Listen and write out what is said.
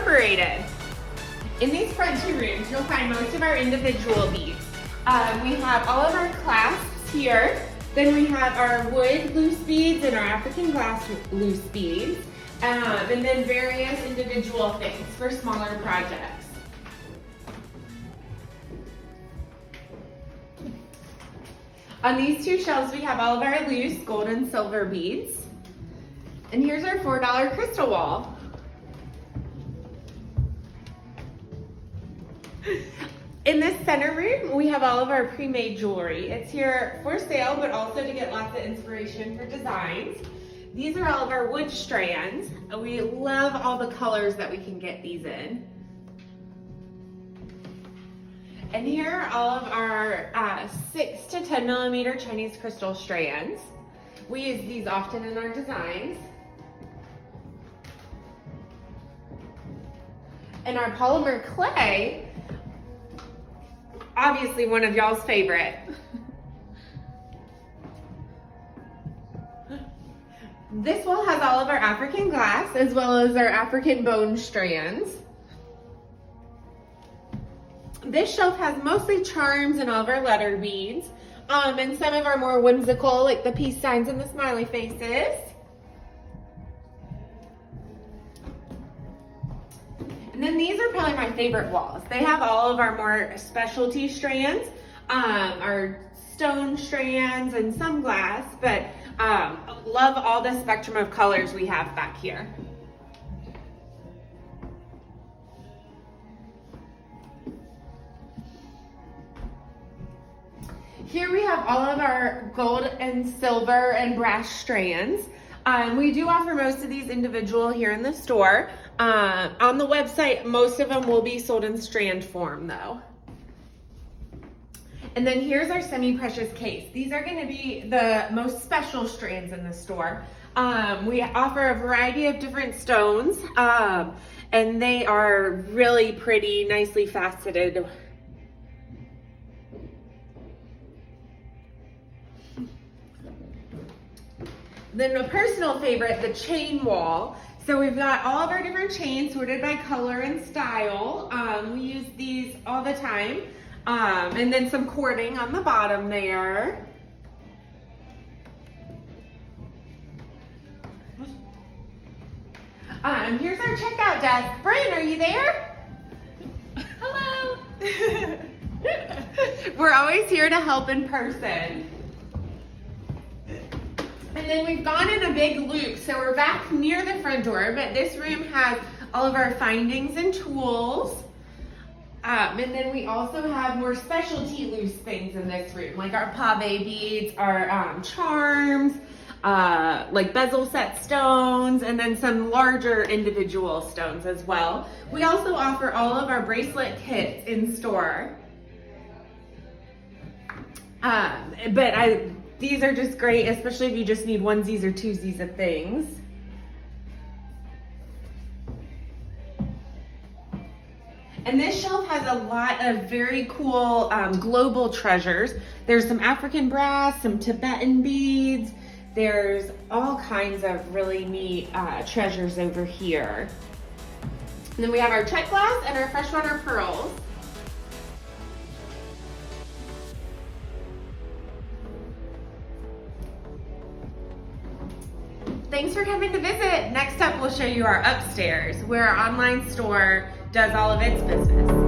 incorporated. In these front two rooms, you'll find most of our individual beads. We have all of our clasps here. Then we have our wood loose beads and our African glass loose beads. And then various individual things for smaller projects. On these two shelves, we have all of our loose gold and silver beads. And here's our $4 crystal wall. In this center room, we have all of our pre-made jewelry. It's here for sale, but also to get lots of inspiration for designs. These are all of our wood strands. We love all the colors that we can get these in. And here are all of our 6 to 10 millimeter Chinese crystal strands. We use these often in our designs. And our polymer clay, obviously one of y'all's favorite. This wall has all of our African glass as well as our African bone strands. This shelf has mostly charms and all of our letter beads, and some of our more whimsical, like the peace signs and the smiley faces. And then these are probably my favorite walls. They have all of our more specialty strands, our stone strands and some glass, but love all the spectrum of colors we have back here. Here we have all of our gold and silver and brass strands. We do offer most of these individual here in the store. On the website, most of them will be sold in strand form though. And then here's our semi-precious case. These are going to be the most special strands in the store. We offer a variety of different stones, and they are really pretty, nicely faceted. Then a personal favorite, the chain wall. So we've got all of our different chains sorted by color and style. We use these all the time. And then some cording on the bottom there. Here's our checkout desk. Brian, are you there? Hello. We're always here to help in person. And then we've gone in a big loop. So we're back near the front door, but this room has all of our findings and tools. And then we also have more specialty loose things in this room, like our pave beads, our charms, like bezel set stones, and then some larger individual stones as well. We also offer all of our bracelet kits in store. These are just great, especially if you just need onesies or twosies of things. And this shelf has a lot of very cool global treasures. There's some African brass, some Tibetan beads. There's all kinds of really neat treasures over here. And then we have our check glass and our freshwater pearls. Thanks for coming to visit. Next up, we'll show you our upstairs, where our online store does all of its business.